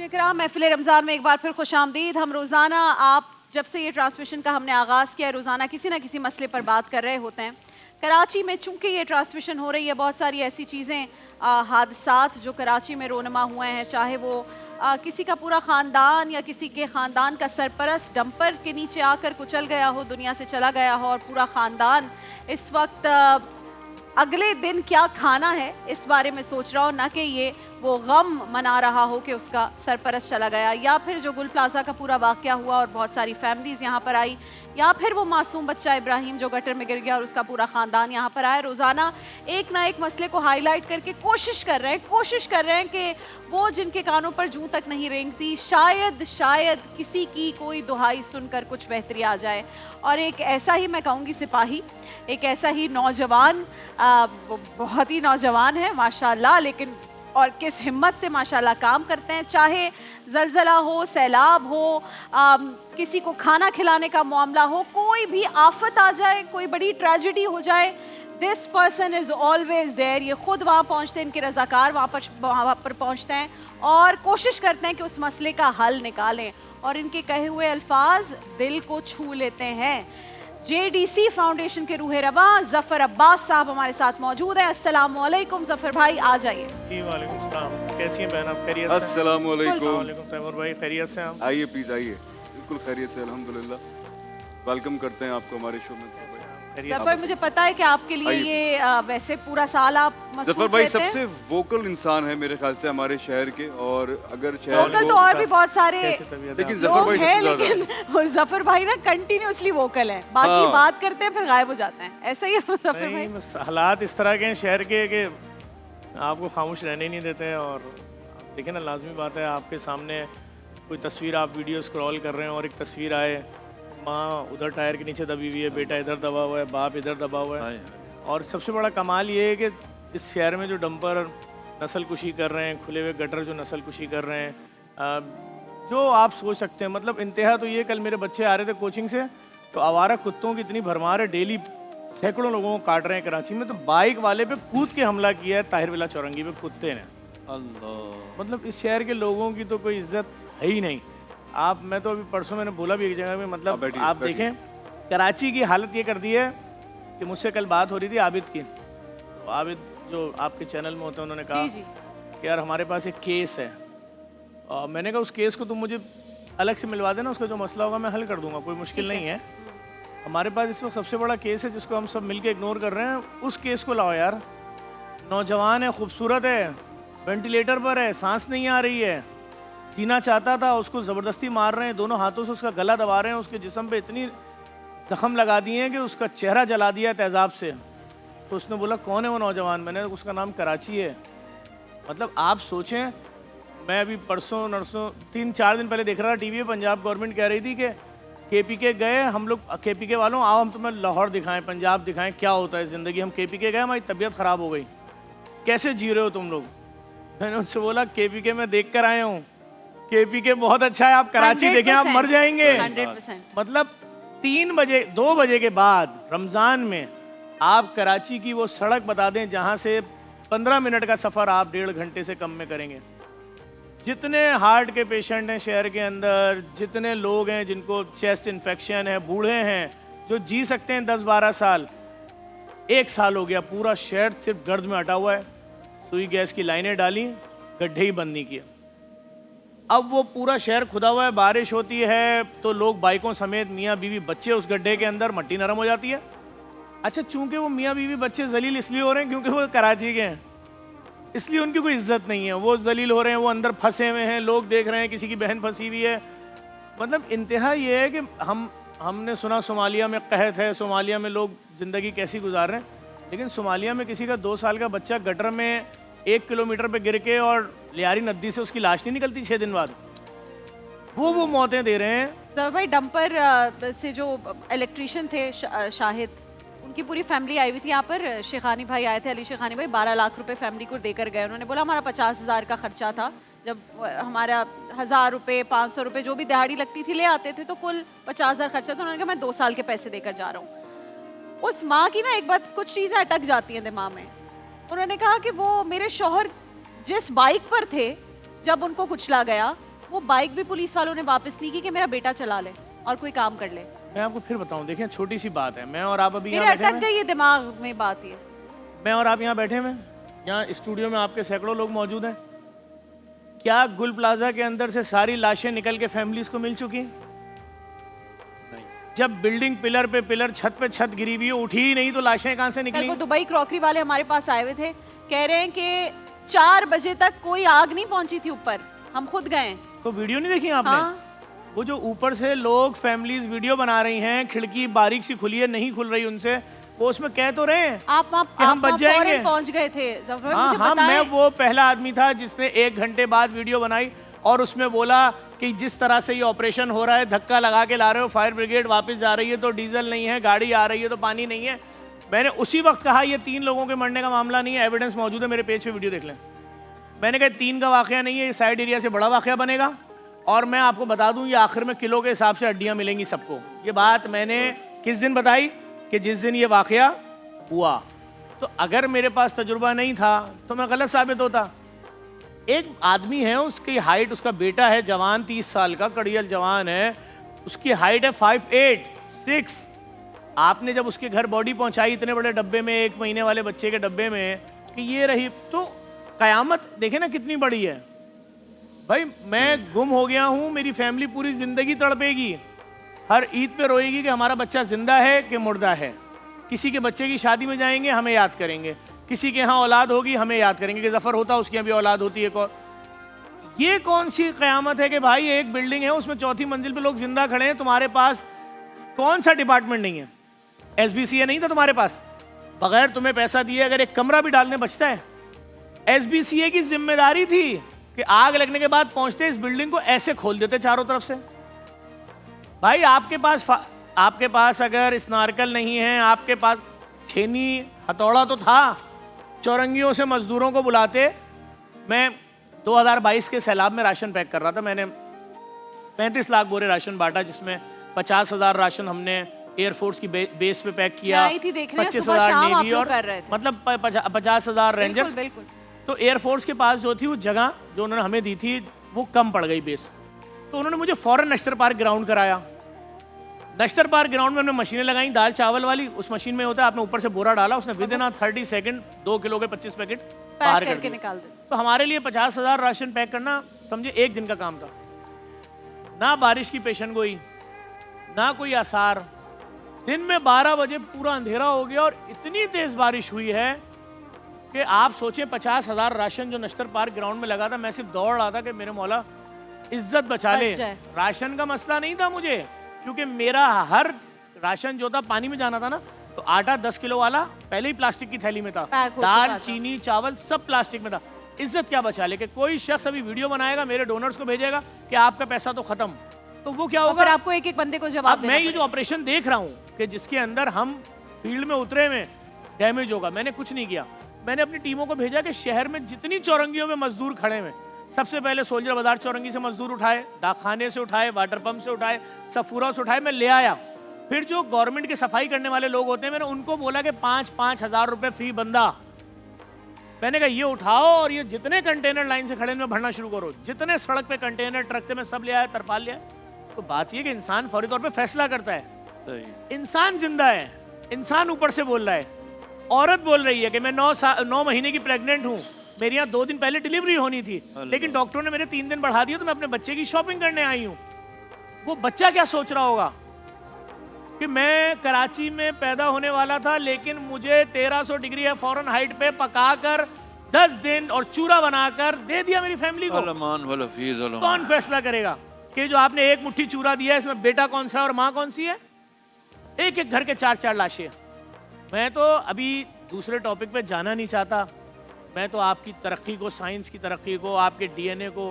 नाज़रीन किराम, महफिल रमज़ान में एक बार फिर खुशामदीद। हम रोज़ाना आप जब से ये ट्रांसमिशन का हमने आगाज़ किया, रोज़ाना किसी ना किसी मसले पर बात कर रहे होते हैं। कराची में चूँकि ये ट्रांसमिशन हो रही है, बहुत सारी ऐसी चीज़ें, हादसात जो कराची में रोनमा हुए हैं, चाहे वो किसी का पूरा ख़ानदान या किसी के ख़ानदान का सरपरस्त डंपर के नीचे आकर कुचल गया हो, दुनिया से चला गया हो, और पूरा ख़ानदान इस वक्त अगले दिन क्या खाना है इस बारे में सोच रहा हो, ना कि ये वो गम मना रहा हो कि उसका सरपरस्त चला गया, या फिर जो गुल प्लाजा का पूरा वाक़या हुआ और बहुत सारी फैमिलीज़ यहाँ पर आई, या फिर वो मासूम बच्चा इब्राहिम जो गटर में गिर गया और उसका पूरा ख़ानदान यहाँ पर आया। रोज़ाना एक ना एक मसले को हाईलाइट करके कोशिश कर रहे हैं कि वो जिनके कानों पर जूं तक नहीं रेंगती, शायद किसी की कोई दुहाई सुनकर कुछ बेहतरी आ जाए। और एक ऐसा ही, मैं कहूँगी सिपाही, एक ऐसा ही नौजवान, बहुत ही नौजवान है माशाल्लाह, लेकिन और किस हिम्मत से माशाल्लाह काम करते हैं। चाहे ज़लज़ला हो, सैलाब हो, किसी को खाना खिलाने का मामला हो, कोई भी आफत आ जाए, कोई बड़ी ट्रेजेडी हो जाए, this person is always there. ये खुद वहाँ पहुँचते हैं, इनके रज़ाकार वहाँ पर पहुँचते हैं और कोशिश करते हैं कि उस मसले का हल निकालें, और इनके कहे हुए अल्फाज दिल को छू लेते हैं। JDC फाउंडेशन के रूहे रवा जफर अब्बास साहब हमारे साथ मौजूद हैं। अस्सलाम वालेकुम जफर भाई, आ जाइए। जी वालेकुम सलाम, कैसी हैं बहन आप? खैरियत से? अस्सलाम वालेकुम। वालेकुम तैमूर भाई, खैरियत से आप? आइए प्लीज आइए, बिल्कुल खैरियत से अल्हम्दुलिल्लाह। वेलकम करते हैं आपको हमारे शो में। जफर, मुझे पता है कि आपके लिए ये वैसे पूरा साल आप जफर भाई सबसे वोकल इंसान है मेरे ख्याल से हमारे शहर के, और अगर शहर वोकल तो और भी बहुत सारे लेकिन जफर भाई है, लेकिन जफर भाई ना कंटिन्यूअसली वोकल है, बाकी बात करते हैं फिर गायब हो जाते हैं, ऐसा ही है जफर भाई। हालात इस तरह के हैं शहर के कि आपको खामोश रहने नहीं देते हैं। और देखिए ना, लाजमी बात है, आपके सामने कोई तस्वीर, आप वीडियो स्क्रॉल कर रहे हैं और एक तस्वीर आए, माँ उधर टायर के नीचे दबी हुई है, बेटा इधर दबा हुआ है, बाप इधर दबा हुआ है। और सबसे बड़ा कमाल ये है कि इस शहर में जो डंपर नस्ल कुशी कर रहे हैं, खुले हुए गटर जो नस्ल कुशी कर रहे हैं, जो आप सोच सकते हैं, मतलब इंतहा तो ये, कल मेरे बच्चे आ रहे थे कोचिंग से, तो आवारा कुत्तों की इतनी भरमार है, डेली सैकड़ों लोगों को काट रहे हैं कराची में। तो बाइक वाले पे कूद के हमला किया है ताहिर विला चौरंगी पे कुत्ते ने। अल्लाह, मतलब इस शहर के लोगों की तो कोई इज्जत है ही नहीं। मैं तो अभी परसों मैंने बोला भी एक जगह में, मतलब आप देखें कराची की हालत ये कर दी है कि मुझसे कल बात हो रही थी आबिद की, तो आबिद जो आपके चैनल में होते हैं, उन्होंने कहा कि यार हमारे पास एक केस है, और मैंने कहा उस केस को तुम मुझे अलग से मिलवा देना, उसका जो मसला होगा मैं हल कर दूंगा, कोई मुश्किल नहीं है। हमारे पास इस वक्त सबसे बड़ा केस है जिसको हम सब मिलके इग्नोर कर रहे हैं, उस केस को लाओ यार। नौजवान है, खूबसूरत है, वेंटिलेटर पर है, सांस नहीं आ रही है, जीना चाहता था, उसको ज़बरदस्ती मार रहे हैं, दोनों हाथों से उसका गला दबा रहे हैं, उसके जिस्म पे इतनी जख्म लगा दिए हैं कि उसका चेहरा जला दिया तेज़ाब से। तो उसने बोला कौन है वो नौजवान? मैंने उसका नाम कराची है। मतलब आप सोचें, मैं अभी परसों नरसों 3-4 दिन पहले देख रहा था टीवी पे, पंजाब गवर्नमेंट कह रही थी कि KPK गए हम लोग, KPK वालों आओ हम तुम्हें लाहौर दिखाएं, पंजाब दिखाएं क्या होता है ज़िंदगी। हम KPK गए, हमारी तबीयत ख़राब हो गई, कैसे जी रहे हो तुम लोग? मैंने उनसे बोला KPK में देख कर आए हूँ, KPK बहुत अच्छा है, आप कराची देखें, आप मर जाएंगे। 100%। मतलब 2 बजे के बाद रमज़ान में आप कराची की वो सड़क बता दें जहाँ से 15 मिनट का सफ़र आप 1.5 घंटे से कम में करेंगे। जितने हार्ट के पेशेंट हैं शहर के अंदर, जितने लोग हैं जिनको चेस्ट इन्फेक्शन है, बूढ़े हैं जो जी सकते हैं 10-12 साल, 1 साल हो गया पूरा शहर सिर्फ गर्द में हटा हुआ है। सुई गैस की लाइनें डाली, गड्ढे ही बंद नहीं किए। अब वो पूरा शहर खुदा हुआ है, बारिश होती है तो लोग बाइकों समेत मियाँ बीवी बच्चे उस गड्ढे के अंदर, मट्टी नरम हो जाती है। अच्छा, चूंकि वो मियाँ बीवी बच्चे जलील इसलिए हो रहे हैं क्योंकि वो कराची के हैं, इसलिए उनकी कोई इज्जत नहीं है, वो जलील हो रहे हैं, वो अंदर फंसे हुए हैं, लोग देख रहे हैं, किसी की बहन फंसी हुई है। मतलब इंतहा ये है कि हमने सुना सोमालिया में कहत है, सोमालिया में लोग ज़िंदगी कैसी गुजार रहे हैं, लेकिन सोमालिया में किसी का 2 साल का बच्चा गटर में 1 किलोमीटर पे गिर के और लियारी नदी से उसकी लाश नहीं निकलती 6 दिन बाद, वो मौतें दे रहे हैं। तो भाई डंपर से जो इलेक्ट्रीशियन थे शाहिद, उनकी पूरी फैमिली आई हुई थी यहाँ पर, शेखानी भाई आए थे, अली शेखानी भाई 12 लाख रुपए फैमिली को देकर गए। उन्होंने बोला हमारा 50,000 का खर्चा था, जब हमारा 1,000 रुपये 500 रुपये जो भी दिहाड़ी लगती थी ले आते थे, तो कुल 50,000 खर्चा था। उन्होंने कहा मैं 2 साल के पैसे देकर जा रहा हूँ। उस माँ की ना एक बात, कुछ चीज़ें अटक जाती हैं दिमाग में। उन्होंने कहा कि वो मेरे शौहर जिस बाइक पर थे जब उनको कुचला गया, वो बाइक भी पुलिस वालों ने वापस नहीं की कि मेरा बेटा चला ले और कोई काम कर ले। मैं आपको फिर बताऊं, देखिए छोटी सी बात है, मैं और आप अभी मेरे यहाँ बैठे अटक हैं, गई ये दिमाग में बात ये। मैं और आप यहाँ बैठे हैं, यहाँ स्टूडियो में आपके सैकड़ों लोग मौजूद हैं। क्या गुल प्लाजा के अंदर से सारी लाशें निकल के फैमिलीज को मिल चुकी हैं? नहीं। जब बिल्डिंग पिलर पे पिलर, छत पे छत गिरी हुई है, उठी ही नहीं तो लाशें कहाँ से कल निकली? को दुबई क्रॉकरी वाले हमारे पास आए हुए थे, कह रहे हैं कि 4 बजे तक कोई आग नहीं पहुंची थी ऊपर, हम खुद गए। तो वीडियो नहीं देखी आपने? हाँ। वो जो ऊपर से लोग फैमिलीज वीडियो बना रही हैं, खिड़की बारीक सी खुली है, नहीं खुल रही उनसे, वो उसमें कह तो रहे हैं आप वहाँ कि हम बच जाएंगे। पहुंच गए थे ज़फर, हाँ मुझे हाँ, बताएं। मैं वो पहला आदमी था जिसने 1 घंटे बाद वीडियो बनाई और उसमें बोला कि जिस तरह से ये ऑपरेशन हो रहा है, धक्का लगा के ला रहे हो, फायर ब्रिगेड वापस जा रही है तो डीजल नहीं है, गाड़ी आ रही है तो पानी नहीं है। मैंने उसी वक्त कहा ये 3 लोगों के मरने का मामला नहीं है, एविडेंस मौजूद है, मेरे पेज पे वीडियो देख लें। मैंने कहा 3 का वाकया नहीं है, ये साइड एरिया से बड़ा वाकया बनेगा और मैं आपको बता दूं ये आखिर में किलो के हिसाब से हड्डियां मिलेंगी सबको। ये बात मैंने किस दिन बताई? कि जिस दिन ये वाकया हुआ। तो अगर मेरे पास तजुर्बा नहीं था तो मैं गलत साबित होता। एक आदमी है, उसकी हाइट, उसका बेटा है जवान 30 साल का, कड़ियल जवान है, उसकी हाइट है 5'8", 6। आपने जब उसके घर बॉडी पहुंचाई इतने बड़े डब्बे में, 1 महीने वाले बच्चे के डब्बे में, कि ये रही, तो कयामत देखे ना कितनी बड़ी है। भाई मैं गुम हो गया हूं, मेरी फैमिली पूरी जिंदगी तड़पेगी, हर ईद पे रोएगी कि हमारा बच्चा जिंदा है कि मुर्दा है। किसी के बच्चे की शादी में जाएंगे, हमें याद करेंगे, किसी के यहाँ औलाद होगी, हमें याद करेंगे कि जफर होता उसकी यहाँ भी औलाद होती है। ये कौन सी कयामत है कि भाई एक बिल्डिंग है उसमें 4थी मंजिल पे लोग जिंदा खड़े हैं, तुम्हारे पास कौन सा डिपार्टमेंट नहीं है? SBCA नहीं था तुम्हारे पास? बगैर तुम्हें पैसा दिए अगर एक कमरा भी डालने बचता है। SBCA की जिम्मेदारी थी कि आग लगने के बाद पहुंचते इस बिल्डिंग को ऐसे खोल देते चारों तरफ से। भाई आपके पास अगर स्नार्कल नहीं है, आपके पास छेनी हथौड़ा तो था, चौरंगियों से मजदूरों को बुलाते। मैं 2022 के सैलाब में राशन पैक कर रहा था, मैंने 35 लाख बोरे राशन बांटा, जिसमें 50,000 राशन हमने एयरफोर्स की बेस पे पैक किया, 25,000 नेवी और मतलब 50,000 रेंजर्स। बिल्कुल। तो एयरफोर्स के पास जो थी वो जगह जो उन्होंने हमें दी थी वो कम पड़ गई बेस, तो उन्होंने मुझे फौरन नश्तर पार्क ग्राउंड कराया। नश्तर पार्क ग्राउंड में हमने मशीनें लगाई, दाल चावल वाली। उस मशीन में होता है, आपने ऊपर से बोरा डाला, उसने विद इन 30 सेकंड 2 किलो के 25 पैकेट बाहर करके निकाल दे। तो हमारे लिए 50,000 राशन पैक करना समझे 1 दिन का काम था। ना बारिश की पेशन गोई, ना कोई आसार। दिन में 12 बजे पूरा अंधेरा हो गया और इतनी तेज बारिश हुई है कि आप सोचें 50,000 राशन जो नश्तर पार्क ग्राउंड में लगा था, मैं सिर्फ दौड़ रहा था कि मेरे मौला इज्जत बचा ले। राशन का मसला नहीं था मुझे, क्योंकि मेरा हर राशन जो था पानी में जाना था ना, तो आटा 10 किलो वाला पहले ही प्लास्टिक की थैली में था, दाल चीनी चावल सब प्लास्टिक में था। इज्जत क्या बचा ले कि कोई शख्स अभी वीडियो बनाएगा, मेरे डोनर्स को भेजेगा कि आपका पैसा तो खत्म, तो वो क्या होगा? आपको एक एक बंदे को जवाब देना। मैं ये जो ऑपरेशन देख रहा हूँ कि जिसके अंदर हम फील्ड में उतरे में डैमेज होगा, मैंने कुछ नहीं किया। मैंने अपनी टीमों को भेजा कि शहर में जितनी चौरंगियों में मजदूर खड़े हैं, सबसे पहले सोल्जर बाजार चौरंगी से मजदूर उठाए, डाकखाने से उठाए, वाटर पंप से उठाए, सफूरा से उठाए, मैं ले आया। फिर जो गवर्नमेंट की सफाई करने वाले लोग होते हैं, मैंने उनको बोला कि 5-5 हज़ार रुपए फी बंदा। मैंने कहा ये उठाओ और ये जितने कंटेनर लाइन से खड़े हैं भरना शुरू करो। जितने सड़क पे कंटेनर ट्रक थे मैं सब ले आया, तरपाल लिया। तो बात ये कि इंसान फौरी तौर पे फैसला करता है। इंसान जिंदा है, इंसान ऊपर से बोल रहा है। औरत बोल रही है कि मैं 9 महीने की प्रेग्नेंट हूँ, मेरे यहाँ 2 दिन पहले डिलीवरी होनी थी, लेकिन डॉक्टरों ने मेरे 3 दिन बढ़ा दिया, तो मैं अपने बच्चे की शॉपिंग करने आई हूँ। वो बच्चा क्या सोच रहा होगा कि मैं कराची में पैदा होने वाला था, लेकिन मुझे 1300 डिग्री है फ़ारेनहाइट पे पकाकर 10 दिन और चूरा बनाकर दे दिया मेरी फैमिली को। कौन फैसला करेगा कि जो आपने एक मुट्ठी चूरा दिया है, इसमें बेटा कौन सा है और माँ कौन सी है? एक एक घर के 4-4 लाशें। मैं तो अभी दूसरे टॉपिक पे जाना नहीं चाहता। मैं तो आपकी तरक्की को, साइंस की तरक्की को, आपके DNA को,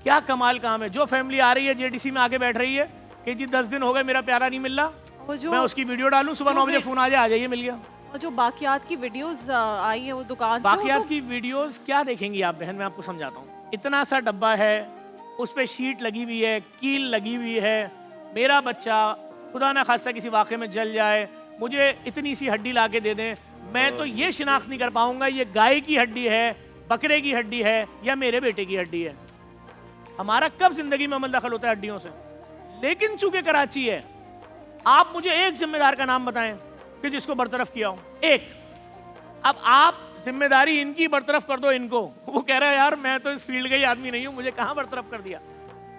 क्या कमाल काम है। जो फैमिली आ रही है JDC में आके बैठ रही है कि जी 10 दिन हो गए मेरा प्यारा नहीं मिल रहा, मैं उसकी वीडियो डालूं, सुबह 9 बजे फोन आ जाइए मिल गया। और जो बाकियात की वीडियोस आई है वो दुकान से, बाकियात की वीडियोस क्या देखेंगी आप बहन, मैं आपको समझाता हूँ। इतना सा डब्बा है, उस पर शीट लगी हुई है, कील लगी हुई है, मेरा बच्चा खुदा ना खास्ता किसी वाक़े में जल जाए, मुझे इतनी सी हड्डी ला के दे दें, मैं तो ये शिनाख्त नहीं कर पाऊंगा ये गाय की हड्डी है, बकरे की हड्डी है या मेरे बेटे की हड्डी है। हमारा कब जिंदगी में अमल दखल होता है हड्डियों से? लेकिन चूंकि कराची है, आप मुझे एक जिम्मेदार का नाम बताएं कि जिसको बरतरफ किया हो, एक। अब आप जिम्मेदारी इनकी बरतरफ कर दो इनको, वो कह रहा है यार मैं तो इस फील्ड का ही आदमी नहीं हूं, मुझे कहां बरतरफ कर दिया।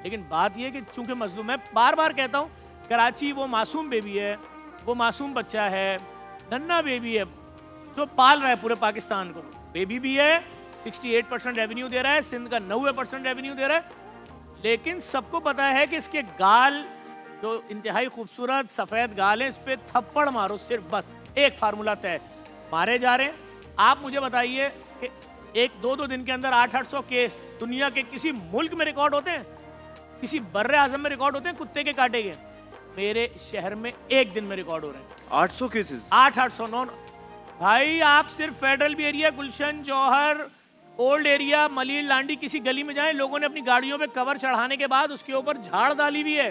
लेकिन बात यह कि चूंकि मजलूम, मैं बार बार कहता हूं, कराची वो मासूम बेबी है, वो मासूम बच्चा है, नन्ना बेबी है जो पाल रहा है पूरे पाकिस्तान को। बेबी भी है, 68% रेवेन्यू दे रहा है, सिंध का 90% रेवेन्यू दे रहा है। लेकिन सबको पता है कि इसके गाल जो इंतहाई खूबसूरत सफ़ेद गाल है, इस पर थप्पड़ मारो सिर्फ, बस एक फार्मूला तय, मारे जा रहे हैं। आप मुझे बताइए कि एक दो दिन के अंदर 800 केस दुनिया के किसी मुल्क में रिकॉर्ड होते हैं? किसी बर्रे आजम में रिकॉर्ड होते हैं कुत्ते के काटे के? मेरे शहर में एक दिन में रिकॉर्ड हो रहे हैं 800 केसेस। 800 नॉन भाई, आप सिर्फ फेडरल भी एरिया, गुलशन, जौहर, ओल्ड एरिया, मलीर, लांडी, किसी गली में जाएं, लोगों ने अपनी गाड़ियों पे कवर चढ़ाने के बाद उसके ऊपर झाड़ डाली हुई है।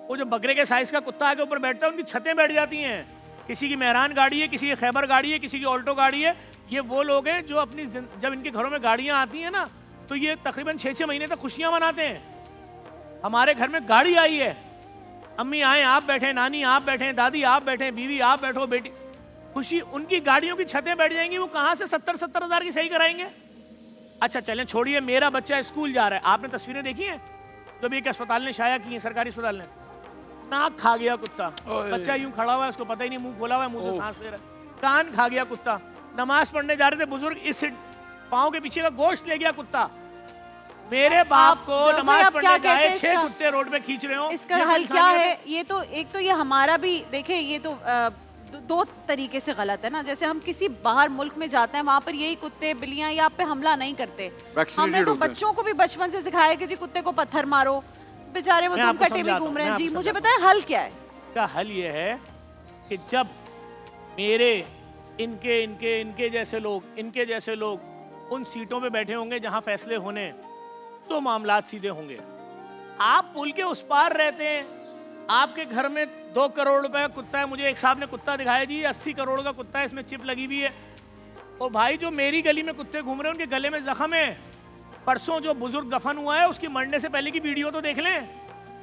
वो जो बकरे के साइज का कुत्ता आके ऊपर बैठता है, उनकी छतें बैठ जाती हैं। किसी की मेहरान गाड़ी है, किसी की खैबर गाड़ी है, किसी की ऑल्टो गाड़ी है। ये वो लोग हैं जो अपनी जब इनके घरों में गाड़ियां आती हैं ना, तो ये तकरीबन 6-6 महीने तक खुशियां मनाते हैं। हमारे घर में गाड़ी आई है, अम्मी आए, आप बैठे, नानी आप बैठे, दादी आप बैठे, बीवी आप बैठो, बेटी, खुशी। उनकी गाड़ियों की छतें बैठ जाएंगी, वो कहां से 70-70 हज़ार की सही कराएंगे? अच्छा चलें, छोड़िए, मेरा बच्चा स्कूल जा रहा है, आपने तस्वीरें देखी हैं जो भी एक अस्पताल ने शाया की है, सरकारी अस्पताल ने? नाक खा गया कुत्ता, बच्चा यूं खड़ा हुआ है, उसको पता ही नहीं, मुंह खोला हुआ है, मुंह से सांस ले रहा है। कान खा गया कुत्ता। नमाज पढ़ने जा रहे थे बुजुर्ग, इस पाँव के पीछे का गोश्त ले गया कुत्ता। मेरे बाप को नमाज पढ़ने जाए, 6 कुत्ते रोड पे खींच रहे हो। इसका हल क्या है? ये तो एक तो ये हमारा भी देखें, ये तो दो तरीके से गलत है ना। जैसे हम किसी बाहर मुल्क में जाते हैं, वहाँ पर यही कुत्ते बिल्लियां या आप पे हमला नहीं करते। हमने तो बच्चों को भी बचपन से सिखाया कि जी कुत्ते को पत्थर मारो, बेचारे वो तुम कटे भी घूम रहे हैं। जी मुझे बताएं हल क्या है? इसका हल ये है कि जब मेरे इनके जैसे लोग उन सीटों पे बैठे होंगे जहां फैसले होने, तो मामलात सीधे होंगे। आप पुल के उस पार रहते हैं, आपके घर में 2 करोड़ रुपए का कुत्ता है। मुझे एक साहब ने कुत्ता दिखाया जी, 80 करोड़ का कुत्ता है, इसमें चिप लगी हुई है। और भाई जो मेरी गली में कुत्ते घूम रहे हैं, उनके गले में जख्म है। परसों जो बुजुर्ग दफन हुआ है, उसकी मरने से पहले की वीडियो तो देख लें,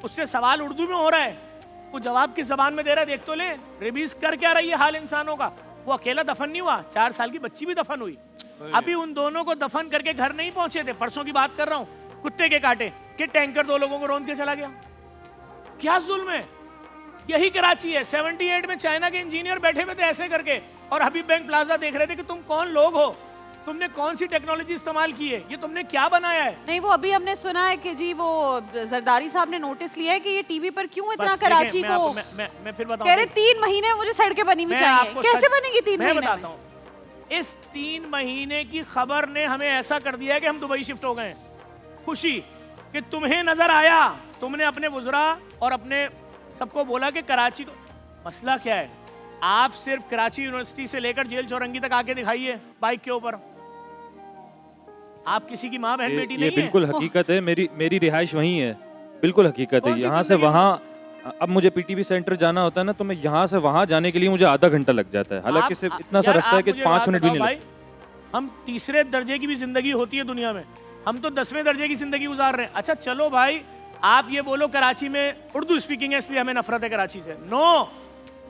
उससे सवाल उर्दू में हो रहा है, वो जवाब किस जबान में दे रहा है देख तो लें। रेबीज कर क्या रही है हाल इंसानों का। वो अकेला दफन नहीं हुआ, 4 साल की बच्ची भी दफन हुई। अभी उन दोनों को दफन करके घर नहीं पहुंचे थे, परसों की बात कर रहा हूँ, कुत्ते के काटे कि टैंकर 2 लोगों को रौंद के चला गया। क्या जुल्म है? यही कराची है। 78 में चाइना के इंजीनियर बैठे हुए थे ऐसे करके, और हबीब बैंक प्लाजा देख रहे थे कि तुम कौन लोग हो, तुमने कौन सी टेक्नोलॉजी इस्तेमाल की है, ये तुमने क्या बनाया है। नहीं, वो अभी हमने सुना है कि जी वो जरदारी साहब ने नोटिस लिया है कि ये टीवी पर क्यों इतना कराची को मैं फिर बताऊं, कह रहे 3 महीने मुझे सड़कें बनी हुई चाहिए। कैसे बनेगी 3 महीने? मैं बताता हूँ, इस 3 महीने की खबर ने हमें ऐसा कर दिया है कि हम दुबई शिफ्ट हो गए। खुशी कि तुम्हें नजर आया, तुमने अपने वुज़रा और अपने सबको बोला कि कराची को, मसला क्या है? आप सिर्फ कराची यूनिवर्सिटी से लेकर जेल चौरंगी तक आके दिखाइए बाइक के ऊपर। आप किसी की माँ बहन बेटी नहीं है। ये बिल्कुल हकीकत है, मेरी रिहाइश वहीं है, बिल्कुल हकीकत है। यहाँ से वहाँ, अब मुझे पीटीवी सेंटर जाना होता है ना, तो मैं यहाँ से वहाँ जाने के लिए मुझे आधा घंटा लग जाता है, हालांकि सिर्फ इतना सा रास्ता है कि 5 मिनट भी नहीं लगते। हम तीसरे दर्जे की भी जिंदगी होती है दुनिया में, हम तो 10वें दर्जे की जिंदगी गुजार रहे हैं। अच्छा चलो भाई, आप ये बोलो कराची में उर्दू स्पीकिंग है इसलिए हमें नफरत है कराची से। नो,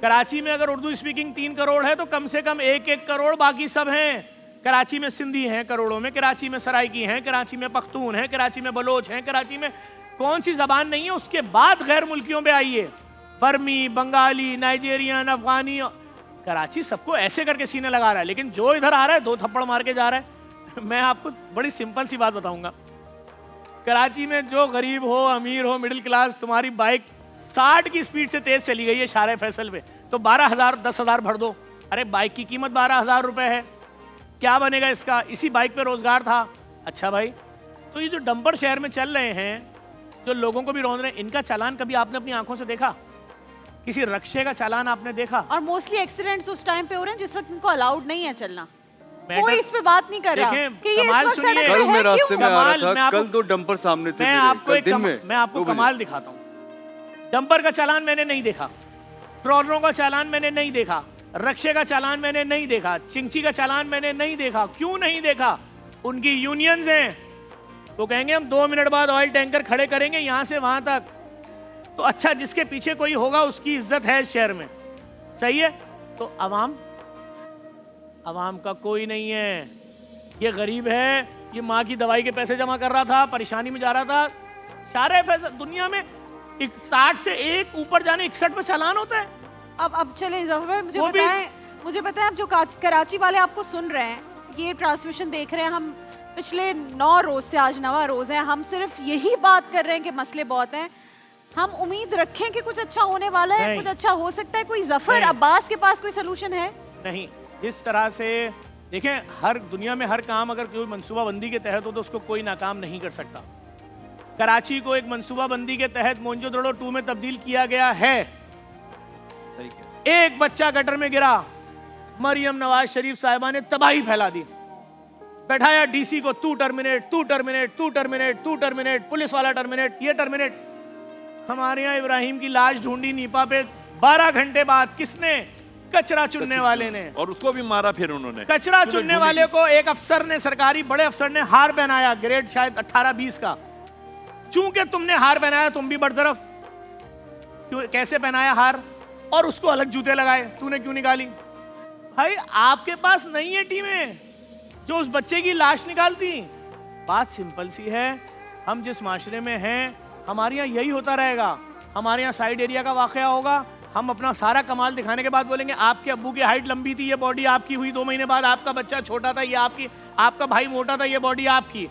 कराची में अगर उर्दू स्पीकिंग 3 करोड़ है तो कम से कम 1-1 करोड़ बाकी सब हैं। कराची में सिंधी हैं करोड़ों में, कराची में सराइकी हैं, कराची में पख्तून हैं, कराची में बलोच हैं, कराची में कौन सी जबान नहीं है। उसके बाद गैर मुल्कियों पे आइए, बर्मी, बंगाली, नाइजेरियन, अफगानी। कराची सबको ऐसे करके सीने लगा रहा है, लेकिन जो इधर आ रहा है 2 थप्पड़ मार के जा रहा है। मैं आपको बड़ी सिंपल सी बात बताऊंगा, कराची में जो गरीब हो, अमीर हो, मिडिल क्लास, तुम्हारी बाइक 60 की स्पीड से तेज चली गई है शारे फैसल पे, तो 12,000 10,000 भर दो। अरे बाइक की कीमत 12,000 रुपए है, क्या बनेगा इसका? इसी बाइक पे रोजगार था। अच्छा भाई, तो ये जो डंपर शहर में चल रहे हैं, जो लोगों को भी रौंद रहे हैं, इनका चालान कभी आपने अपनी आंखों से देखा? किसी रक्षे का चालान आपने देखा? और मोस्टली एक्सीडेंट्स उस टाइम पे हो रहे हैं जिस वक्त इनको अलाउड नहीं है चलना। कोई इस पे बात नहीं कर रहा कि ये इस वक्त सड़क पे कल है मैं रास्ते में आ रहा था, कल 2 डंपर सामने थे। मैं आपको कमाल दिखाता हूँ। डंपर का चालान मैंने नहीं देखा, ट्रॉलरों का चालान मैंने नहीं देखा, रक्षे का चालान मैंने नहीं देखा, चिंची का चालान मैंने नहीं देखा। क्यों नहीं देखा? उनकी यूनियंस हैं, वो कहेंगे हम 2 मिनट बाद ऑयल टैंकर खड़े करेंगे यहां से वहां तक। तो अच्छा, जिसके पीछे कोई होगा उसकी इज्जत है इस शहर में, सही है। तो अवाम का कोई नहीं है। ये गरीब है, ये माँ की दवाई के पैसे जमा कर रहा था, परेशानी में जा रहा था। सारे पैसे दुनिया में 60 से एक ऊपर जाने 61 पे चालान होता है। अब चले जफर भाई, मुझे बताएं अब जो कराची वाले आपको सुन रहे हैं, ये ट्रांसमिशन देख रहे हैं, हम पिछले 9 रोज से आज 9वां रोज है, हम सिर्फ यही बात कर रहे हैं कि मसले बहुत हैं। हम उम्मीद रखें कि कुछ अच्छा होने वाला है, कुछ अच्छा हो सकता है। कोई जफर अब्बास के पास कोई सलूशन है? नहीं। जिस तरह से देखें, हर दुनिया में हर काम अगर कोई मनसूबाबंदी के तहत हो तो उसको कोई नाकाम नहीं कर सकता। कराची को एक मनसूबाबंदी के तहत मोइंजोदड़ो 2 में तब्दील किया गया है। एक बच्चा गटर में गिरा, मरियम नवाज शरीफ साहिबा ने तबाही फैला दी, बैठाया डीसी को, तू टर्मिनेट, तू टर्मिनेट, तू टर्मिनेट, तू टर्मिनेट, पुलिस वाला टर्मिनेट, ये टर्मिनेट। हमारे यहाँ इब्राहिम की लाश ढूंढी नीपा पे 12 घंटे बाद, किसने? कचरा चुनने वाले ने, और उसको भी मारा फिर उन्होंने। कचरा चुनने वाले को एक अफसर ने, सरकारी बड़े अफसर ने हार पहनाया, ग्रेड शायद 18-20 का। चूंकि तुमने हार पहनाया, तुम भी बरतरफ। क्यों, कैसे पहनाया हार? और उसको अलग जूते लगाए, तूने क्यों निकाली? भाई आपके पास नहीं है टीमें जो उस बच्चे की लाश निकालती। बात सिंपल सी है, हम जिस माशरे में हैं, हमारे यहाँ यही होता रहेगा। हमारे यहाँ साइड एरिया का वाकया होगा, हम अपना सारा कमाल दिखाने के बाद बोलेंगे आपके अब्बू की हाइट लंबी थी, ये बॉडी आपकी हुई, 2 महीने बाद आपका बच्चा छोटा था, ये आपकी, आपका भाई मोटा था, ये बॉडी आपकी।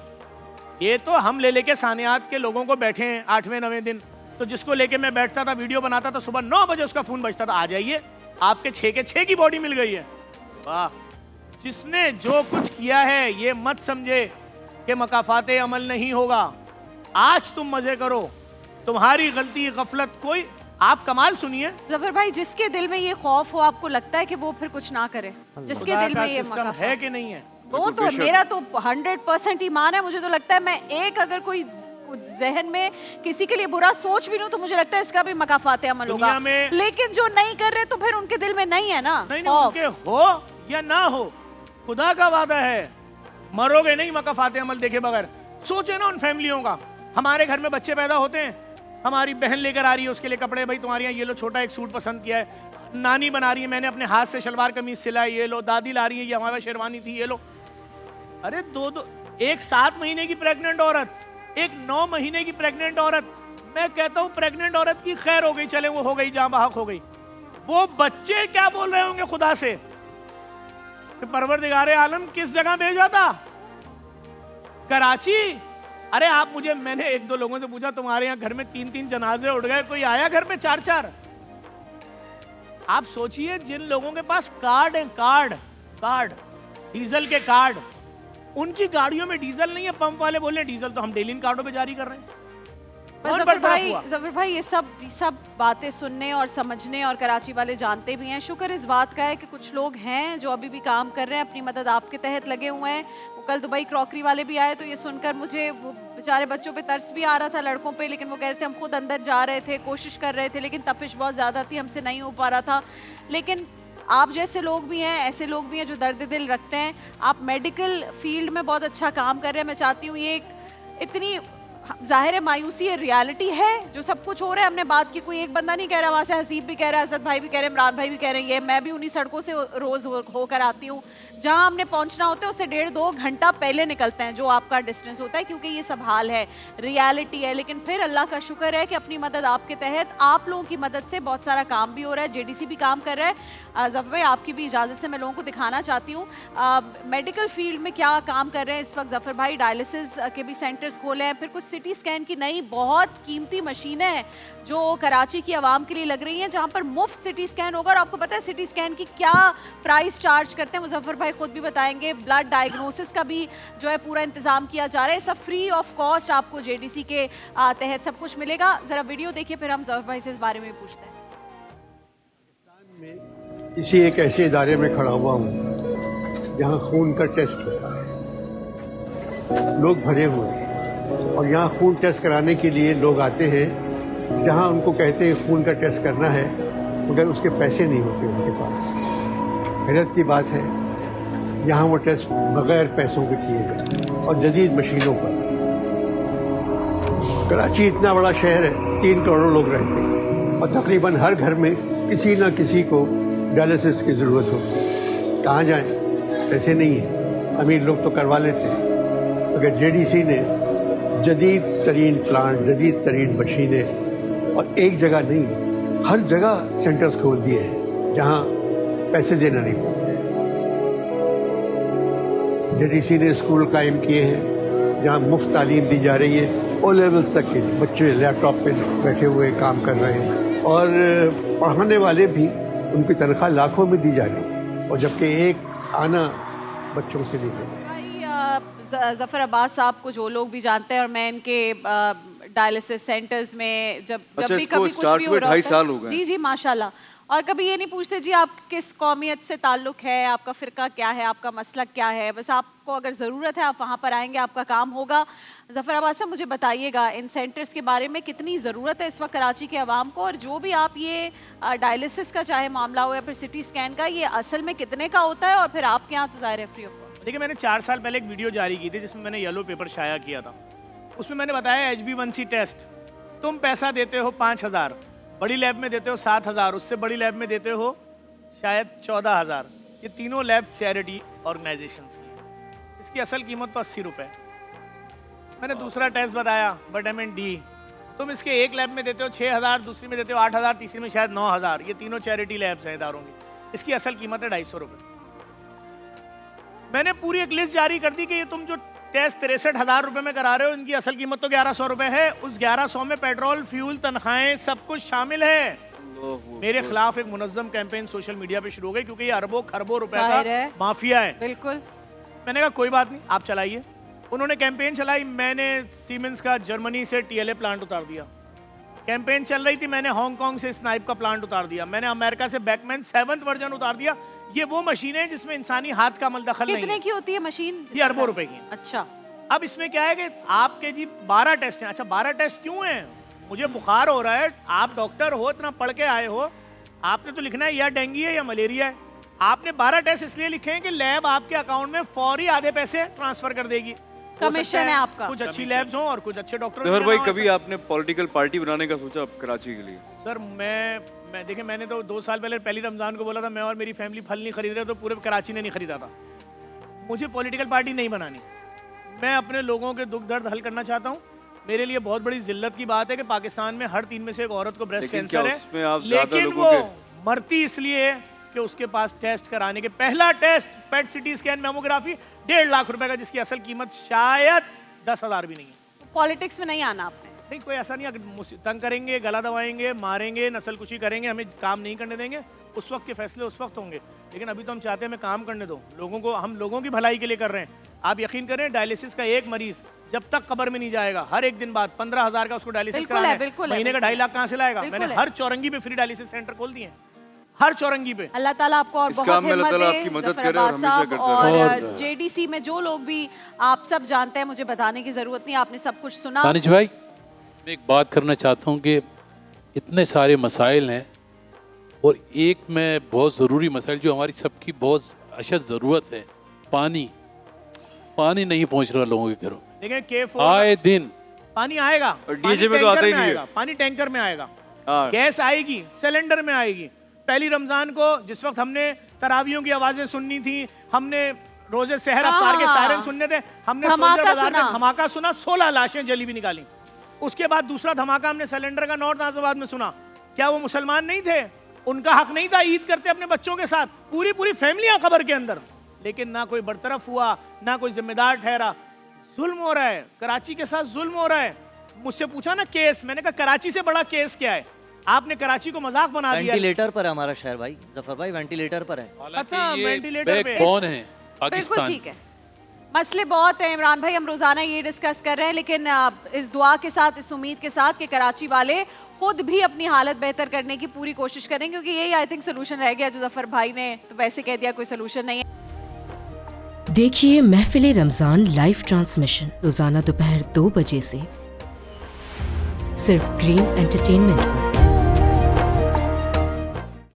ये तो हम ले लेके सानियात के लोगों को बैठे हैं 8वें 9वें दिन। तो जिसको लेके मैं बैठता था, वीडियो बनाता था, सुबह 9 बजे उसका फोन बजता था, आ जाइए आपके 6 के 6 की बॉडी मिल गई है। वाह, जिसने जो कुछ किया है ये मत समझे कि मकाफाते अमल नहीं होगा। आज तुम मजे करो, तुम्हारी गलती गफलत कोई, आप कमाल सुनिए जफर भाई, जिसके दिल में ये खौफ हो, आपको लगता है कि वो फिर कुछ ना करे? जिसके दिल में ये सिस्टम है कि नहीं है? वो तो मेरा तो 100% ईमान है। मुझे तो लगता है मैं एक अगर कोई जहन में किसी के लिए बुरा सोच भी लूं तो मुझे लगता है इसका भी मकाफाते अमल होगा। लेकिन जो नहीं कर रहे तो फिर उनके दिल में नहीं है ना। नहीं, उनके हो या ना हो, खुदा का वादा है, मरोगे नहीं मकाफाते अमल देखे बगैर। सोचे ना उन फैमिलियों का। हमारे घर में बच्चे पैदा होते हैं, हमारी बहन लेकर आ रही है उसके लिए कपड़े, भाई तुम्हारे यहाँ ये लो छोटा एक सूट पसंद किया है, नानी बना रही है मैंने अपने हाथ से शलवार कमीज सिलाई, ये लो, दादी ला रही है ये हमारा शेरवानी थी, ये लो। अरे एक 7 महीने की प्रेग्नेंट औरत, एक 9 महीने की प्रेग्नेंट औरत, मैं कहता हूं प्रेग्नेंट औरत की खैर हो गई, चले वो हो गई, जहां बहक हो गई। वो बच्चे क्या बोल रहे होंगे खुदा से कि परवरदिगारे आलम किस जगह भेजा था? कराची। अरे आप मुझे, मैंने 1-2 लोगों से पूछा तुम्हारे यहाँ घर में 3-3 जनाजे उठ गए, कोई आया घर में 4-4? आप सोचिए जिन लोगों के पास कार्ड है, कार्ड डीजल के कार्ड, उनकी गाड़ियों में डीजल नहीं है। पंप वाले बोल रहे हैं डीजल तो हम डेली इन कार्डों पे जारी कर रहे हैं। जफर भाई ये सब बातें सुनने और समझने और कराची वाले जानते भी हैं। शुक्र इस बात का है कि कुछ लोग हैं जो अभी भी काम कर रहे हैं, अपनी मदद आपके तहत लगे हुए हैं। वो कल दुबई क्रॉकरी वाले भी आए तो ये सुनकर मुझे वो बेचारे बच्चों पे तरस भी आ रहा था, लड़कों पे, लेकिन वो कह रहे थे हम खुद अंदर जा रहे थे, कोशिश कर रहे थे, लेकिन तपिश बहुत ज़्यादा थी, हमसे नहीं हो पा रहा था। लेकिन आप जैसे लोग भी हैं, ऐसे लोग भी हैं जो दर्द दिल रखते हैं। आप मेडिकल फील्ड में बहुत अच्छा काम कर रहे हैं। मैं चाहती हूँ ये इतनी जाहिर है मायूसी है, रियलिटी है जो सब कुछ हो रहा है। हमने बात की, कोई एक बंदा नहीं कह रहा, वहाँ से हसीब भी कह रहा है, असद भाई भी कह रहे हैं, इमरान भाई भी कह रहे हैं, ये मैं भी उन्हीं सड़कों से रोज होकर आती हूँ। जहाँ हमने पहुँचना होता है उससे 1.5-2 घंटा पहले निकलते हैं, जो आपका डिस्टेंस होता है, क्योंकि ये सब हाल है, रियलिटी है। लेकिन फिर अल्लाह का शुक्र है कि अपनी मदद आपके तहत, आप लोगों की मदद से बहुत सारा काम भी हो रहा है। JDC भी काम कर रहा है। जफर भाई आपकी भी इजाज़त से मैं लोगों को दिखाना चाहती हूँ मेडिकल फील्ड में क्या काम कर रहे हैं इस वक्त जफर भाई। डायलिसिस के भी सेंटर्स खोले हैं, फिर कुछ सिटी स्कैन की नई बहुत कीमती मशीनें हैं जो कराची की आवाम के लिए लग रही हैं, जहां पर मुफ्त सिटी स्कैन होगा। और आपको पता है सिटी स्कैन की क्या प्राइस चार्ज करते हैं, मुजफ्फर भाई खुद भी बताएंगे। ब्लड डायग्नोसिस का भी जो है पूरा इंतजाम किया जा रहा है, सब फ्री ऑफ कॉस्ट आपको JDC के तहत सब कुछ मिलेगा। जरा वीडियो देखिए, फिर हम जफर भाई से इस बारे में पूछते हैं। में किसी एक ऐसे इदारे में खड़ा हुआ हूँ जहाँ खून का टेस्ट होता है, लोग भरे हुए हैं, और यहाँ खून टेस्ट कराने के लिए लोग आते हैं जहाँ उनको कहते हैं खून का टेस्ट करना है, मगर उसके पैसे नहीं होते उनके पास। हैरत की बात है, यहाँ वो टेस्ट बगैर पैसों के किए जाते हैं और जदीद मशीनों पर। कराची इतना बड़ा शहर है, 3 करोड़ लोग रहते हैं और तकरीबन हर घर में किसी न किसी को डायलिसिस की ज़रूरत होती है। कहाँ जाएं? पैसे नहीं है, अमीर लोग तो करवा लेते हैं, मगर जेडीसी ने जदीद तरीन प्लांट, जदीद तरीन मशीनें और एक जगह नहीं, हर जगह सेंटर्स खोल दिए हैं जहाँ पैसे देना नहीं पड़ते। जेडीसी ने स्कूल कायम किए हैं जहाँ मुफ्त तालीम दी जा रही है, ओ लेवल्स तक के बच्चे लैपटॉप पे बैठे हुए काम कर रहे हैं और पढ़ाने वाले भी, उनकी तनख्वाह लाखों में दी जा रही है और जबकि एक आना बच्चों से नहीं लेते। ज़फ़र अब्बास साहब को जो लोग भी जानते हैं और मैं इनके डायलिसिस सेंटर्स में जब भी कभी कुछ भी हो रहा है, 2.5 साल हो गए। जी जी माशाल्लाह, और कभी ये नहीं पूछते जी आप किस कौमियत से ताल्लुक है, आपका फ़िरका क्या है, आपका मसलक क्या है, बस आपको अगर ज़रूरत है आप वहाँ पर आएंगे, आपका काम होगा। ज़फ़र अब्बास साहब मुझे बताइएगा इन सेंटर्स के बारे में, कितनी ज़रूरत है इस वक्त कराची के अवाम को, और जो भी आप ये डायलिसिस का चाहे मामला हो या फिर सिटी स्कैन का, ये असल में कितने का होता है और फिर आपके यहाँ तो ज़ाहिर है फ्री ऑफ कॉस्ट। देखिए, मैंने 4 साल पहले एक वीडियो जारी की थी जिसमें मैंने येलो पेपर शाया किया था। उसमें मैंने बताया HB1C टेस्ट तुम पैसा देते हो 5,000, बड़ी लैब में देते हो 7,000, उससे बड़ी लैब में देते हो शायद 14,000। ये तीनों लैब चैरिटी ऑर्गेनाइजेशंस की है। इसकी असल कीमत तो 80 रुपये। मैंने दूसरा टेस्ट बताया विटामिन D, तुम इसके एक लैब में देते हो 6,000, दूसरी में देते हो 8,000, तीसरी में शायद 9,000। ये तीनों चैरिटी लैब्स हैं इदारों की। इसकी असल कीमत है 250 रुपये। मैंने पूरी एक लिस्ट जारी कर दी कि ये तुम जो टेस्ट 63,000 रुपये में करा रहे हो, इनकी असल कीमत तो 1,100 रुपये है। उस 1,100 में पेट्रोल, फ्यूल, तनख्वाहें सब कुछ शामिल है। मेरे खिलाफ एक मुनज़्ज़म कैंपेन सोशल मीडिया पे शुरू हो गई क्योंकि ये अरबों खरबों रुपए का माफिया है। बिल्कुल। मैंने कहा कोई बात नहीं, आप चलाइए। उन्होंने कैंपेन चलाई, मैंने सीमेंस का जर्मनी से TLA प्लांट उतार दिया। कैंपेन चल रही थी, मैंने हांगकांग से स्नाइप का प्लांट उतार दिया। मैंने अमेरिका से बैकमैन 7th वर्जन उतार दिया। ये वो मशीनें जिसमें इंसानी हाथ का अमल दखल नहीं है। कितने की होती है मशीन? ये अरबों रुपए की। अच्छा, अब इसमें क्या है कि आपके जी 12 टेस्ट हैं। अच्छा, 12 टेस्ट क्यों हैं? मुझे बुखार हो रहा है, आप डॉक्टर हो, इतना पढ़ के आए हो, आपने तो लिखना है या डेंगू है या मलेरिया है। आपने 12 टेस्ट इसलिए लिखे हैं कि लैब आपके अकाउंट में फौरी आधे पैसे ट्रांसफर कर देगी। कमीशन है आपका। कुछ अच्छी लैब्स हों और कुछ अच्छे डॉक्टर। जफर भाई, कभी आपने पॉलिटिकल पार्टी बनाने का सोचा कराची के लिए? सर मैं देखिए, मैंने तो 2 साल पहले पहली रमजान को बोला था मैं और मेरी फैमिली फल नहीं खरीद रहे, तो पूरे कराची ने नहीं खरीदा था। मुझे पॉलिटिकल पार्टी नहीं बनानी। मैं अपने लोगों के दुख दर्द हल करना चाहता हूँ। मेरे लिए बहुत बड़ी जिल्लत की बात है कि पाकिस्तान में हर 3 में से एक औरत को ब्रेस्ट कैंसर है, लेकिन वो मरती इसलिए है कि उसके पास टेस्ट कराने के, पहला test PET CT scan mammography 1.5 lakh रुपए का, जिसकी असल कीमत शायद 10,000 भी नहीं है। पॉलिटिक्स में नहीं आना आपने? नहीं, कोई ऐसा नहीं। अगर तंग करेंगे, गला दबाएंगे, मारेंगे, नस्लकुशी करेंगे, हमें काम नहीं करने देंगे, उस वक्त के फैसले उस वक्त होंगे। लेकिन अभी तो हम चाहते हैं हमें काम करने दो लोगों को। हम लोगों की भलाई के लिए कर रहे हैं। आप यकीन करें, डायलिसिस का एक मरीज जब तक कब्र में नहीं जाएगा, हर एक दिन बाद 15,000 का उसको डायलिसिस कराना है। महीने का 2.5 लाख कहाँ से लाएगा? मैंने हर चौरंगी पे फ्री डायलिसिस सेंटर खोल दिए हैं, हर चौरंगी पे। अल्लाह ताला आपको और बहुत हिम्मत दे, ज़फ़र अब्बास साहब। और JDC में जो लोग भी आप सब जानते हैं, मुझे बताने की जरूरत नहीं, आपने सब कुछ सुना। दानिश भाई, मैं एक बात करना चाहता हूँ कि इतने सारे मसाइल हैं और एक में बहुत ज़रूरी मसाइल जो हमारी सबकी बहुत अशद ज़रूरत है, पानी नहीं पहुँच रहा लोगों के घरों में। देखिए, आए दिन पानी आएगा, डीजे में तो आता ही नहीं है। पानी टैंकर में आएगा, गैस आएगी, सिलेंडर में आएगी। पहली रमजान को जिस वक्त हमने तरावियों की आवाजें सुननी थी, हमने रोजे सहर अफ्तार के सायरन सुनने थे, हमने धमाका सुना, 16 लाशें जली भी निकाली। उसके बाद दूसरा धमाका हमने सिलेंडर का नॉर्थ नाजिबाद में सुना। क्या वो मुसलमान नहीं थे? उनका हक नहीं था ईद करते अपने बच्चों के साथ? पूरी फैमिलियां कब्र के अंदर, लेकिन ना कोई बरतरफ हुआ, ना कोई जिम्मेदार ठहरा। जुल्म हो रहा है, कराची के साथ जुल्म हो रहा है। मुझसे पूछा ना केस, मैंने कहा कराची से बड़ा केस क्या है? आपने कराची को मजाक बना दिया। वेंटिलेटर पर है हमारा शहर भाई, जफर भाई वेंटिलेटर पर है। वेंटिलेटर पे कौन है पाकिस्तान? ठीक है, मसले बहुत हैं इमरान भाई, हम रोजाना ये डिस्कस कर रहे हैं, लेकिन इस दुआ के साथ, इस उम्मीद के साथ कि कराची वाले खुद भी अपनी हालत बेहतर करने की पूरी कोशिश करें, क्योंकि यही आई थिंक सोल्यूशन रह गया। जो जफर भाई ने तो वैसे कह दिया कोई सोल्यूशन नहीं है। देखिए महफिल रमजान लाइव ट्रांसमिशन रोजाना दोपहर 2 बजे से सिर्फ ग्रीन एंटरटेनमेंट।